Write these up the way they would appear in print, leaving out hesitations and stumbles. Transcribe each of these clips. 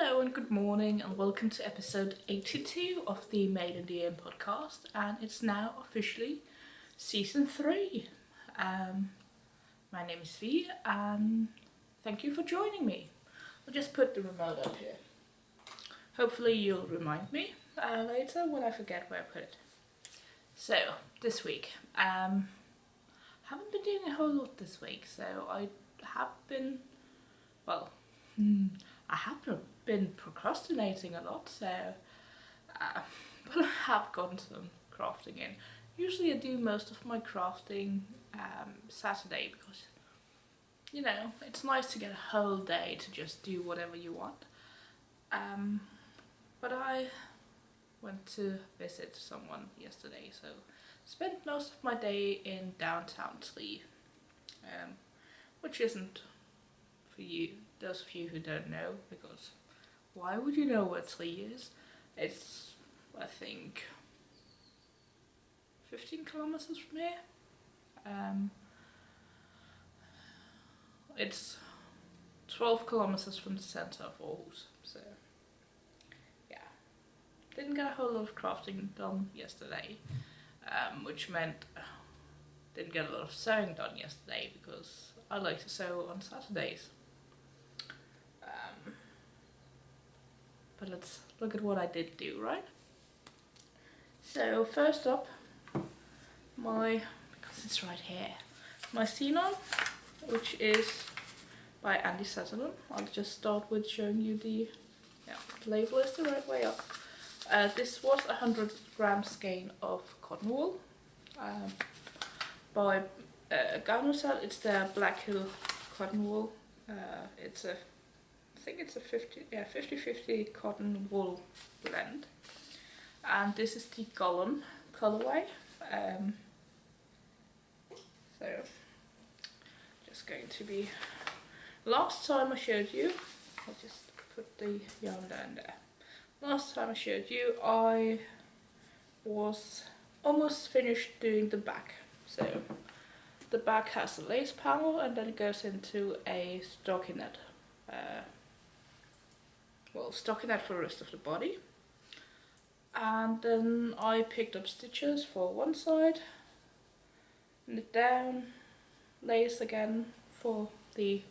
Hello and good morning and welcome to episode 82 of the Made in the Aim podcast, and it's now officially season 3. My name is V and thank you for joining me. I'll just put the remote up here. Hopefully you'll remind me later when I forget where I put it. So this week, haven't been doing a whole lot this week, so I have been procrastinating a lot, so but I have gotten some crafting in. Usually I do most of my crafting Saturday because, you know, it's nice to get a whole day to just do whatever you want. But I went to visit someone yesterday, so spent most of my day in downtown Lee, which isn't for you, those of you who don't know, because why would you know what Lee is? It's, I think, 15 kilometers from here. It's 12 kilometers from the center of Aarhus, so yeah. Didn't get a whole lot of crafting done yesterday, which meant didn't get a lot of sewing done yesterday because I like to sew on Saturdays. But let's look at what I did do, right? So first up, because it's right here, my Zinone, which is by Andi Satterlund. I'll just start with showing you the label is the right way up. This was 100 gram skein of cottonwool by Garnusel. It's the Blackhill cottonwool. I think it's a 50-50 cotton wool blend, and this is the Golem colorway. So just going to be, last time I showed you, I'll just put the yarn down there. Last time I showed you, I was almost finished doing the back. So the back has a lace panel and then it goes into a stockinette. Stockinette for the rest of the body. And then I picked up stitches for one side, knit down, lace again for the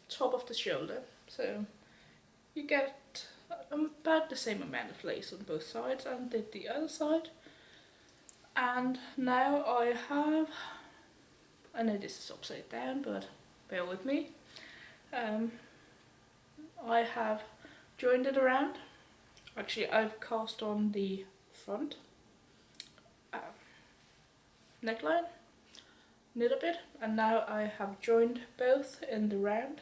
top of the shoulder. So you get about the same amount of lace on both sides, and did the other side. And now I know this is upside down, but bear with me. I have joined it around. Actually, I've cast on the front neckline, knit a bit, and now I have joined both in the round.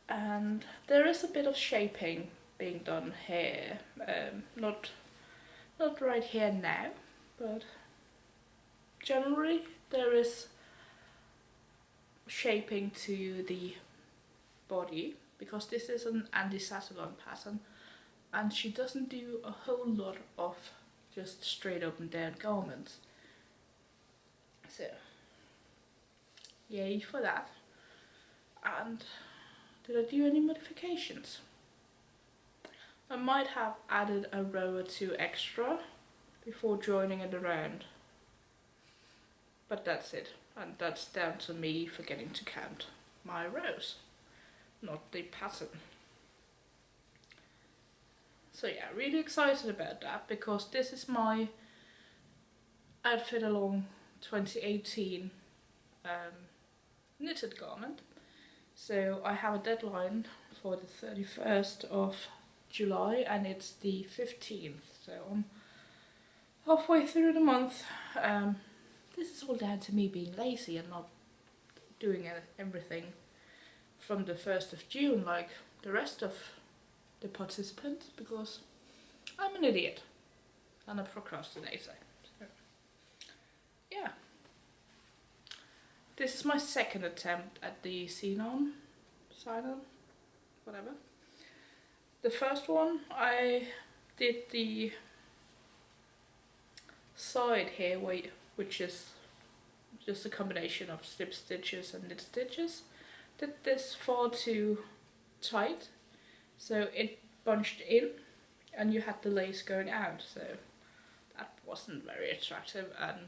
And there is a bit of shaping being done here, not right here now, but generally there is shaping to the body, because this is an Andi Satterlund pattern and she doesn't do a whole lot of just straight up and down garments. So yay for that. And did I do any modifications? I might have added a row or two extra before joining it around, but that's it, and that's down to me forgetting to count my rows, not the pattern. So yeah, really excited about that, because this is my outfit along 2018 knitted garment. So I have a deadline for the 31st of July and it's the 15th, so I'm halfway through the month. This is all down to me being lazy and not doing everything from the 1st of June like the rest of the participants, because I'm an idiot and a procrastinator. So, yeah. This is my second attempt at the Zinone, whatever. The first one I did the side here, which is just a combination of slip stitches and knit stitches. Did this far too tight, so it bunched in and you had the lace going out, so that wasn't very attractive and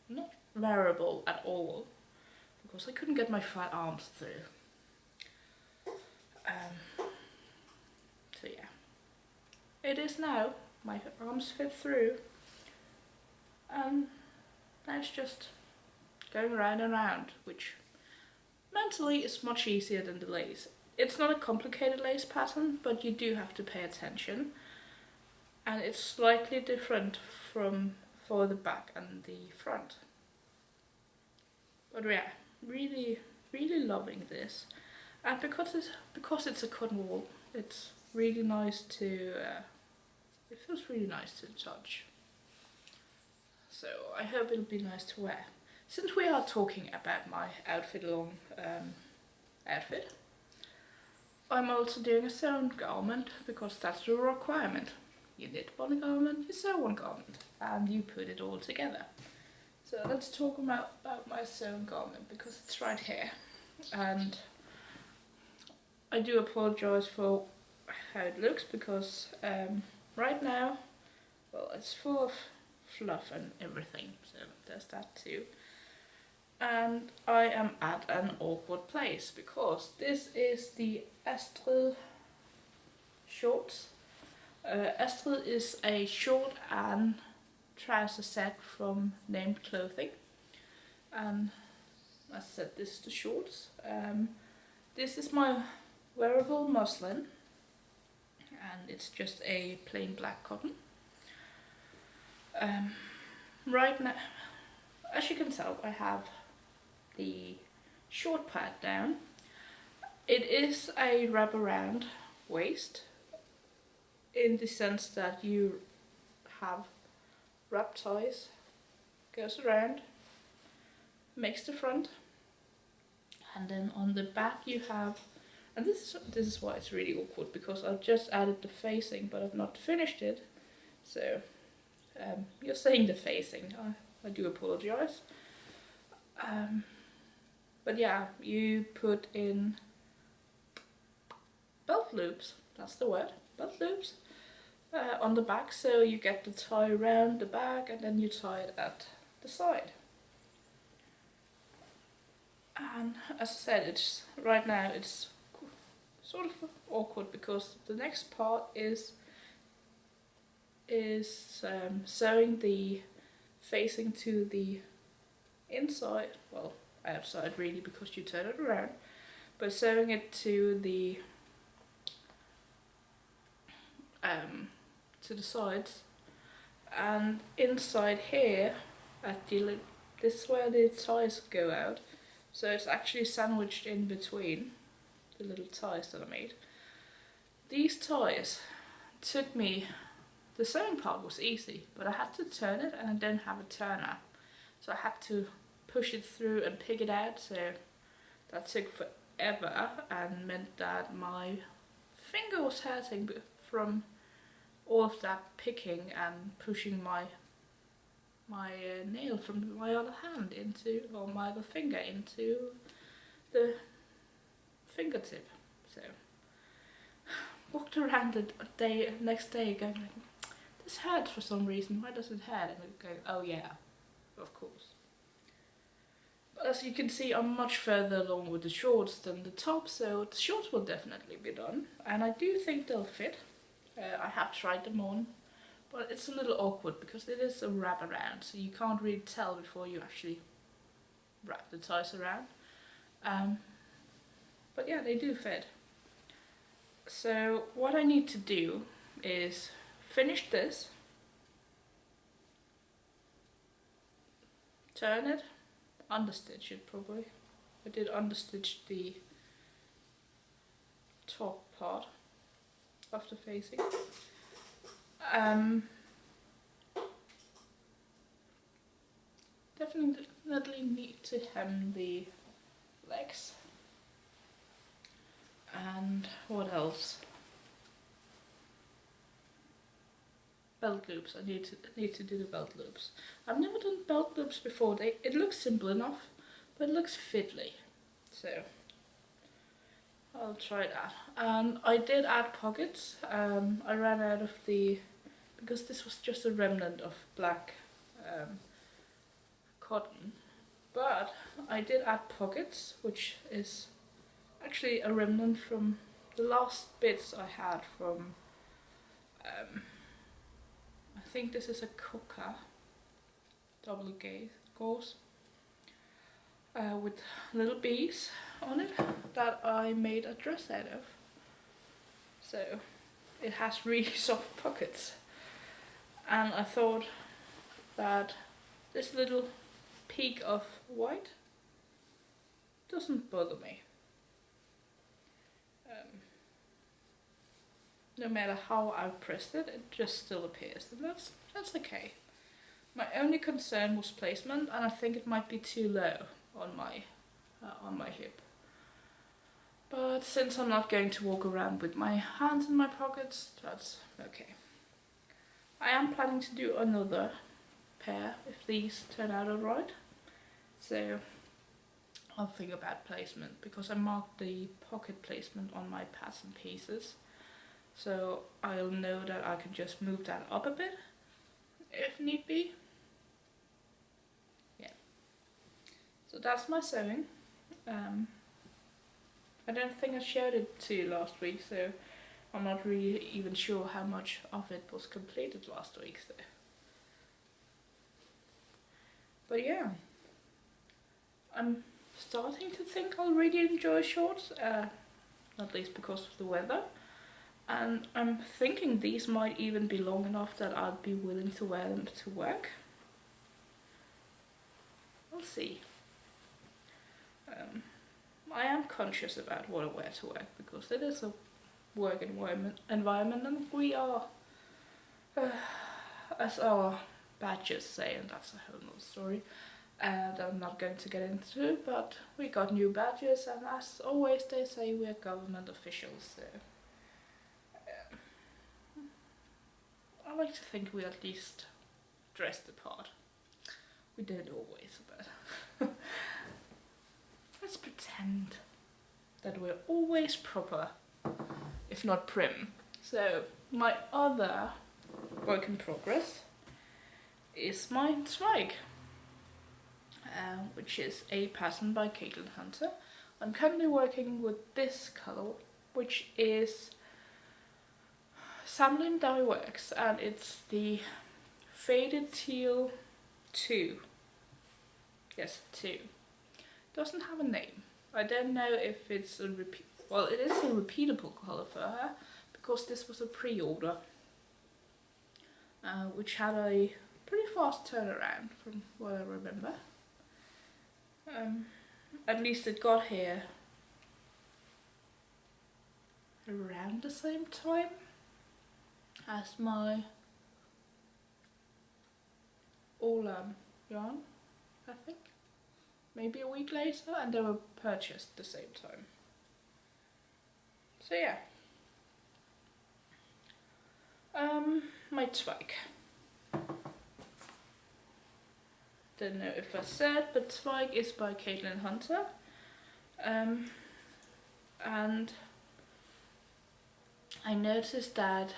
not wearable at all because I couldn't get my fat arms through. So yeah, it is now. My arms fit through, and now it's just going round and round, which mentally is much easier than the lace. It's not a complicated lace pattern, but you do have to pay attention, and it's slightly different for the back and the front. But yeah, really loving this, and because it's a cotton wool, it's really nice to. It feels really nice to touch. So I hope it'll be nice to wear. Since we are talking about my outfit along outfit, I'm also doing a sewn garment because that's the requirement. You knit one garment, you sew one garment, and you put it all together. So let's talk about my sewn garment because it's right here. And I do apologize for how it looks because right now, well, it's full of fluff and everything, so there's that too. And I am at an awkward place because this is the Astrid shorts. Astrid is a short and trouser set from Named Clothing, and as I said, this is the shorts. This is my wearable muslin, and it's just a plain black cotton. Right now, as you can tell, I have the short part down. It is a wraparound waist in the sense that you have wrap ties, goes around, makes the front, and then on the back you have, and this is why it's really awkward because I've just added the facing but I've not finished it, so you're saying the facing, I do apologize. But yeah, you put in belt loops, that's the word, belt loops, on the back, so you get the tie around the back and then you tie it at the side. And as I said, it's right now it's sort of awkward because the next part is sewing the facing to the inside, well, outside really because you turn it around, but sewing it to the sides, and inside here at the this is where the ties go out, so it's actually sandwiched in between the little ties that I made. These ties took me, the sewing part was easy, but I had to turn it and I didn't have a turner, so I had to push it through and pick it out, so that took forever and meant that my finger was hurting from all of that picking and pushing my nail from my other hand into, or my other finger into the fingertip. So walked around the next day going like, this hurts for some reason, why does it hurt? And I go, oh yeah, of course. But as you can see, I'm much further along with the shorts than the top, so the shorts will definitely be done, and I do think they'll fit. I have tried them on, but it's a little awkward because it is a wraparound, so you can't really tell before you actually wrap the ties around. But yeah, they do fit. So what I need to do is finish this, turn it, understitch it probably. I did understitch the top part of the facing. Definitely need to hem the legs. And what else? Belt loops. I need to do the belt loops. I've never done belt loops before. It looks simple enough, but it looks fiddly. So I'll try that. And I did add pockets. I ran out of because this was just a remnant of black cotton. But I did add pockets, which is actually a remnant from the last bits I had from, I think this is a cooker, double gauze, with little bees on it that I made a dress out of. So it has really soft pockets. And I thought that this little peak of white doesn't bother me. No matter how I pressed it, it just still appears, and that's okay. My only concern was placement, and I think it might be too low on my hip. But since I'm not going to walk around with my hands in my pockets, that's okay. I am planning to do another pair if these turn out alright. So I'll think about placement, because I marked the pocket placement on my pattern pieces. So I'll know that I can just move that up a bit if need be. Yeah. So that's my sewing. I don't think I showed it to you last week, so I'm not really even sure how much of it was completed last week. So. But yeah, I'm starting to think I'll really enjoy shorts, not least because of the weather. And I'm thinking these might even be long enough that I'd be willing to wear them to work. We'll see. I am conscious about what I wear to work, because it is a work environment and we are, as our badges say, and that's a whole nother story that I'm not going to get into, but we got new badges, and as always they say we're government officials, so I like to think we at least dress the part. We don't always, but let's pretend that we're always proper, if not prim. So my other work in progress is my Zweig, which is a pattern by Caitlin Hunter. I'm currently working with this colour, which is Samelin Dyeworks, and it's the Faded Teal 2. Yes, 2. Doesn't have a name. I don't know if it's well, it is a repeatable colour for her, because this was a pre-order, which had a pretty fast turnaround from what I remember. At least it got here around the same time as my all yarn, I think. Maybe a week later, and they were purchased at the same time. So yeah. My Zweig. Don't know if I said, but Zweig is by Caitlin Hunter. And I noticed that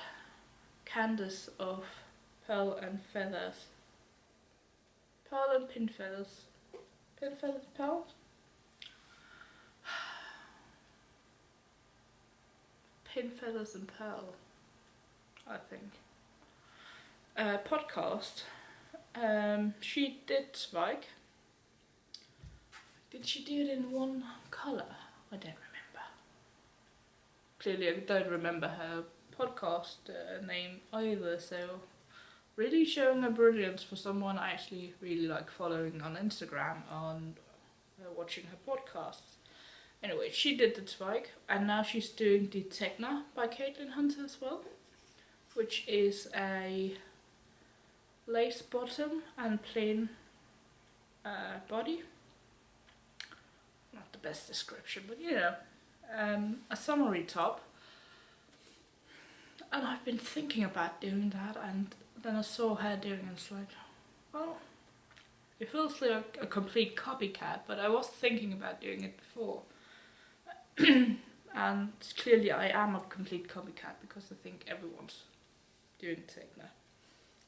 Candace of Pearl and Pin Feathers, Pearl? Pin Feathers and Pearl, I think. Podcast. She did Zweig. Did she do it in one colour? I don't remember. Clearly I don't remember her podcast name either, so really showing her brilliance for someone I actually really like following on Instagram, on watching her podcasts. Anyway, she did the Zweig, and now she's doing the Tegna by Caitlin Hunter as well, which is a lace bottom and plain body. Not the best description, but you know, a summery top. And I've been thinking about doing that, and then I saw her doing it, and it's like, well, it feels like a complete copycat, but I was thinking about doing it before. And clearly I am a complete copycat because I think everyone's doing techno.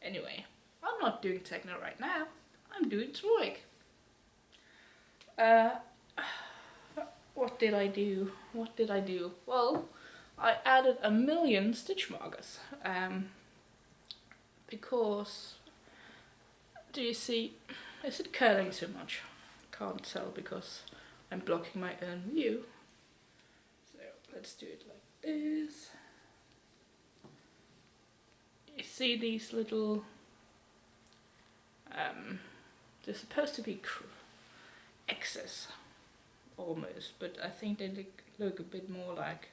Anyway, I'm not doing techno right now. I'm doing Zweig. What did I do? Well, I added 1,000,000 stitch markers. Because, do you see, is it curling too much? Can't tell because I'm blocking my own view. So let's do it like this. You see these little, they're supposed to be X's almost, but I think they look a bit more like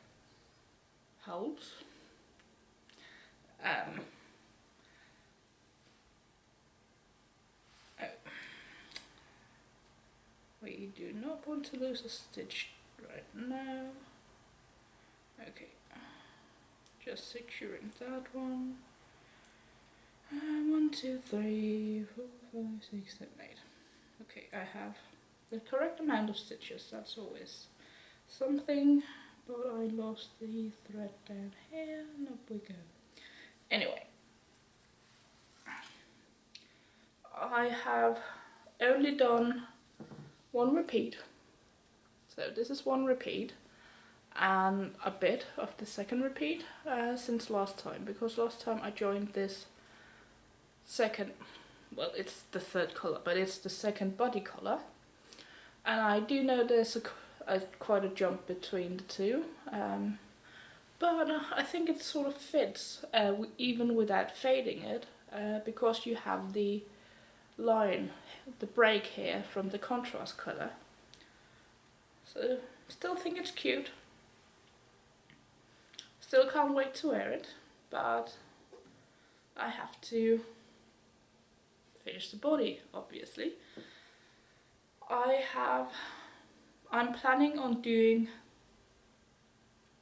holes. We do not want to lose a stitch right now. Okay, just securing that one. 1, 2, 3, 4, 5, 6, 7, 8. Okay, I have the correct amount of stitches. That's always something, but I lost the thread down here, and up we go. Anyway, I have only done 1 repeat. So this is 1 repeat and a bit of the second repeat since last time, because last time I joined this second, well, it's the third color, but it's the second body color, and I do know there's quite a jump between the two, but I think it sort of fits even without fading it, because you have the line, the break here from the contrast color. So still think it's cute. Still can't wait to wear it, but I have to finish the body, obviously. I'm planning on doing,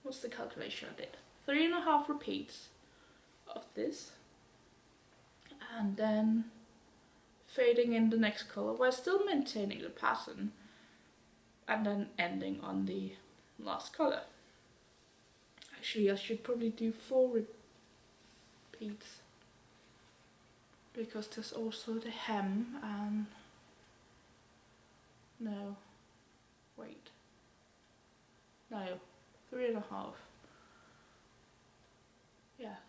what's the calculation I did? 3.5 repeats of this, and then fading in the next color while still maintaining the pattern, and then ending on the last color. Actually, I should probably do 4 repeats, because there's also the hem and, no, wait, no, 3.5, yeah,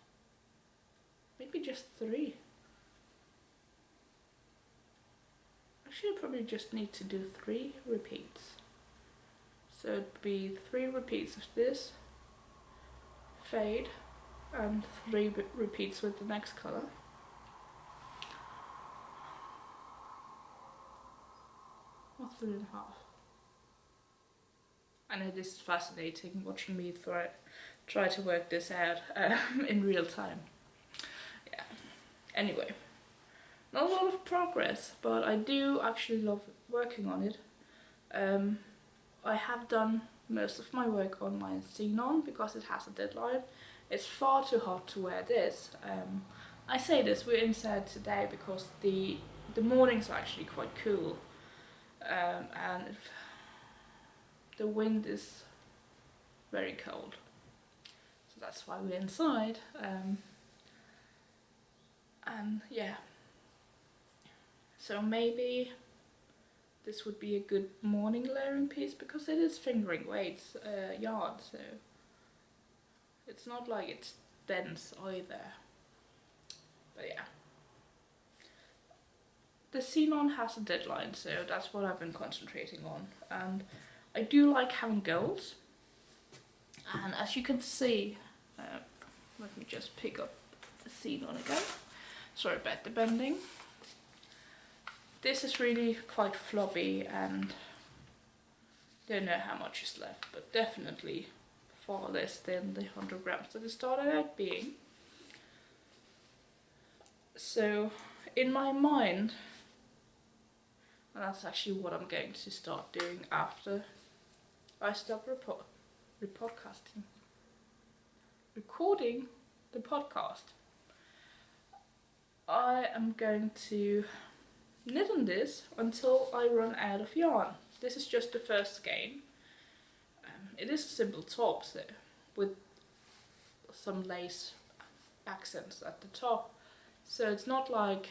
maybe just 3. Actually, I probably just need to do 3 repeats. So it'd be 3 repeats of this, fade, and 3 repeats with the next color. Or 3.5. And it is fascinating watching me try to work this out in real time. Yeah. Anyway, not a lot of progress, but I do actually love working on it. I have done most of my work on my Zinone because it has a deadline. It's far too hot to wear this. I say this, we're inside today because the mornings are actually quite cool, and the wind is very cold, so that's why we're inside. And yeah, so maybe this would be a good morning layering piece, because it is fingering weights yarn, so it's not like it's dense either. But yeah, the Zinone has a deadline, so that's what I've been concentrating on, and I do like having goals. And as you can see, let me just pick up the Zinone again. Sorry about the bending. This is really quite floppy, and don't know how much is left, but definitely far less than the 100 grams that it started out being. So in my mind, and that's actually what I'm going to start doing after I stop recording the podcast, I am going to knit on this until I run out of yarn. This is just the first skein. it is a simple top, so with some lace accents at the top, so it's not like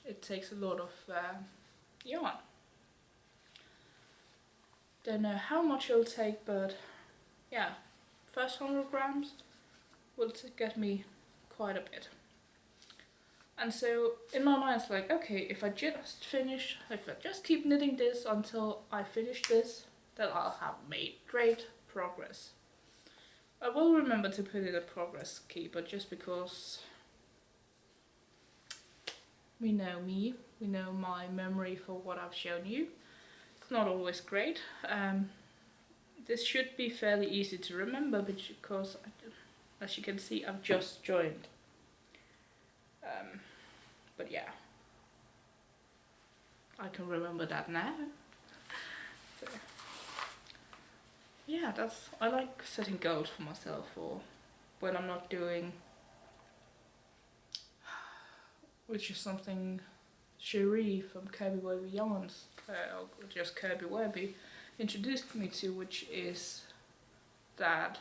it takes a lot of yarn. Don't know how much it'll take, but yeah, first 100 grams will get me quite a bit. And so in my mind it's like, okay, if I just keep knitting this until I finish this, then I'll have made great progress. I will remember to put in a progress keeper, just because we know me, we know my memory for what I've shown you. It's not always great. This should be fairly easy to remember, because as you can see, I've just joined. But yeah, I can remember that now. So, yeah, I like setting goals for myself, or when I'm not doing, which is something Cherie from Kirby Webby Yarns, or just Kirby Webby, introduced me to, which is that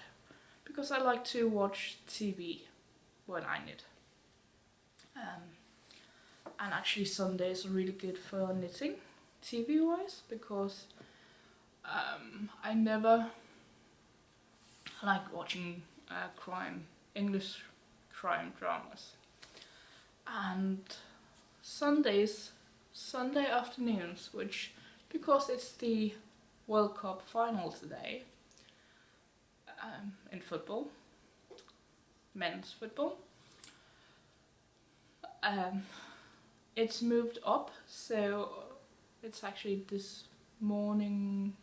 because I like to watch TV when I knit. And actually Sundays are really good for knitting, TV wise, because I never like watching English crime dramas. And Sunday afternoons, which, because it's the World Cup final today, in football, men's football, it's moved up, so it's actually this morning,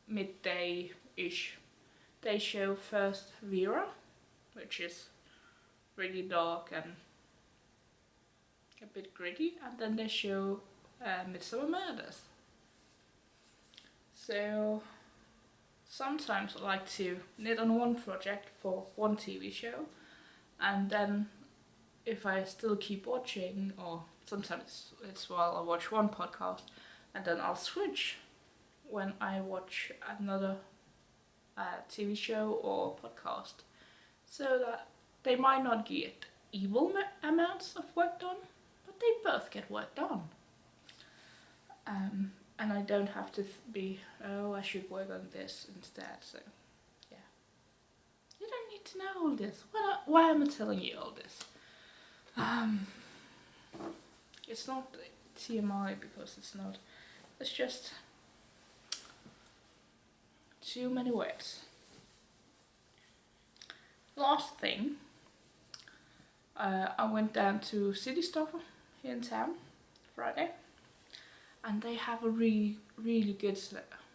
midday-ish. They show first Vera, which is really dark and a bit gritty, and then they show Midsummer Murders. So sometimes I like to knit on one project for one TV show, and then if I still keep watching, or sometimes it's while I watch one podcast, and then I'll switch when I watch another TV show or podcast, so that they might not get equal amounts of work done, but they both get work done. And I don't have to be, oh, I should work on this instead, so yeah. You don't need to know all this. Why am I telling you all this? It's not TMI, because it's just too many words. Last thing, I went down to City Store here in town Friday, and they have a really, really good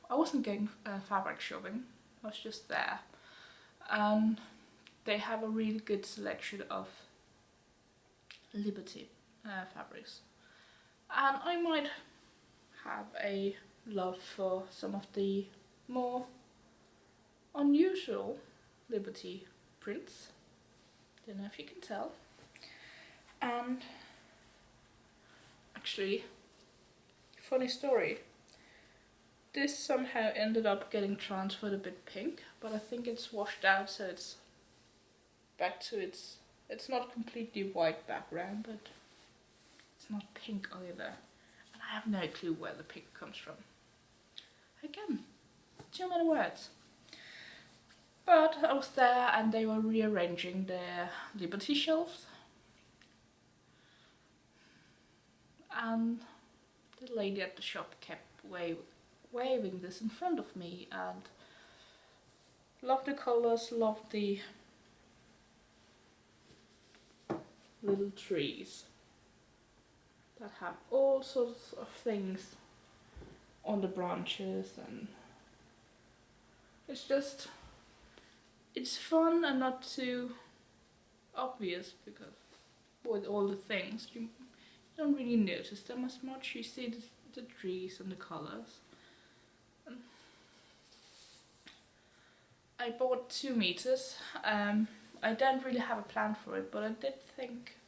I wasn't going fabric shopping, I was just there, and they have a really good selection of Liberty fabrics, and I might have a love for some of the more unusual Liberty prints. Don't know if you can tell. And actually, funny story, this somehow ended up getting transferred a bit pink, but I think it's washed out, so it's back to it's not completely white background, but it's not pink either. And I have no clue where the pink comes from. Again, too many words. But I was there and they were rearranging their Liberty shelves. And the lady at the shop kept waving this in front of me, and loved the colours, loved the little trees that have all sorts of things on the branches, and it's fun and not too obvious, because with all the things you don't really notice them as much. You see the trees and the colours. I bought 2 meters. I don't really have a plan for it, but I did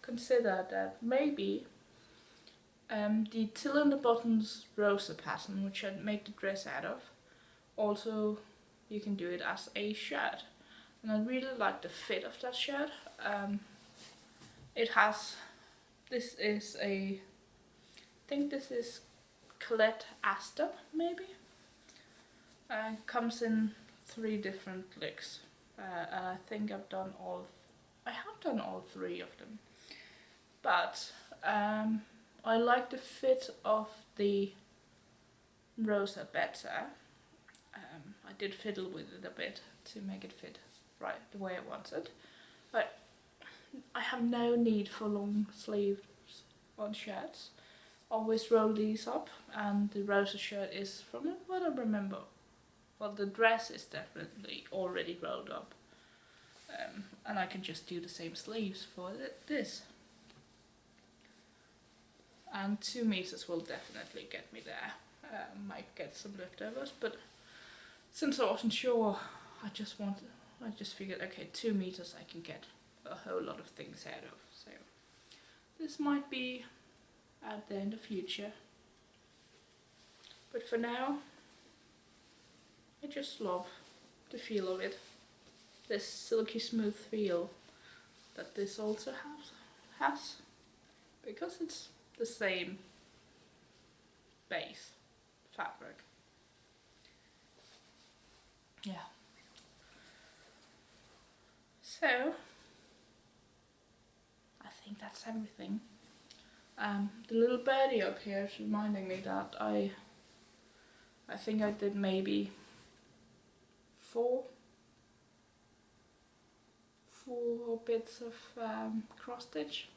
consider that maybe the Till in the Buttons rosa pattern, which I'd make the dress out of, Also, you can do it as a shirt, and I really like the fit of that shirt. It has, this is a, I think this is Colette Astrid maybe. Comes in 3 different looks, and I think I have done all 3 of them. But I like the fit of the rosa better. I did fiddle with it a bit to make it fit right the way I wanted, but I have no need for long sleeves on shirts. Always roll these up, and the rosa shirt is, from what I remember, well, the dress is definitely already rolled up, and I can just do the same sleeves for this. And 2 meters will definitely get me there. Might get some leftovers, but since I wasn't sure, I just figured, okay, 2 meters I can get a whole lot of things out of. So this might be out there in the future. But for now, I just love the feel of it. This silky smooth feel that this also has, because it's the same base fabric. Yeah. So I think that's everything. The little birdie up here is reminding me that I think I did maybe 4 bits of cross stitch,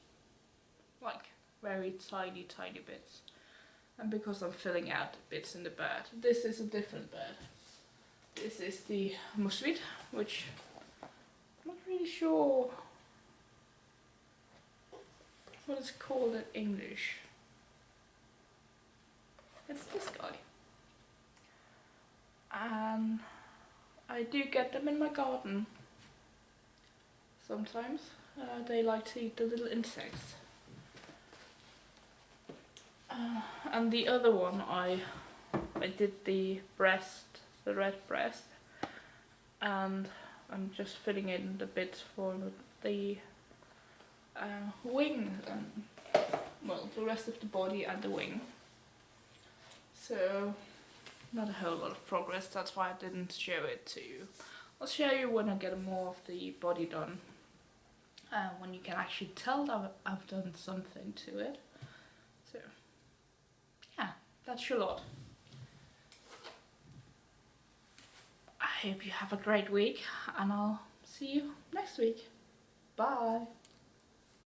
like very tiny bits, and because I'm filling out bits in the bird. This is a different bird. This is the musvit, which I'm not really sure what it's called in English. It's this guy. And I do get them in my garden sometimes. They like to eat the little insects. And the other one, I did the breast, the red breast, and I'm just filling in the bits for the wing, and well, the rest of the body and the wing. So not a whole lot of progress, that's why I didn't show it to you. I'll show you when I get more of the body done, when you can actually tell that I've done something to it. So yeah, that's your lot. I hope you have a great week, and I'll see you next week. Bye!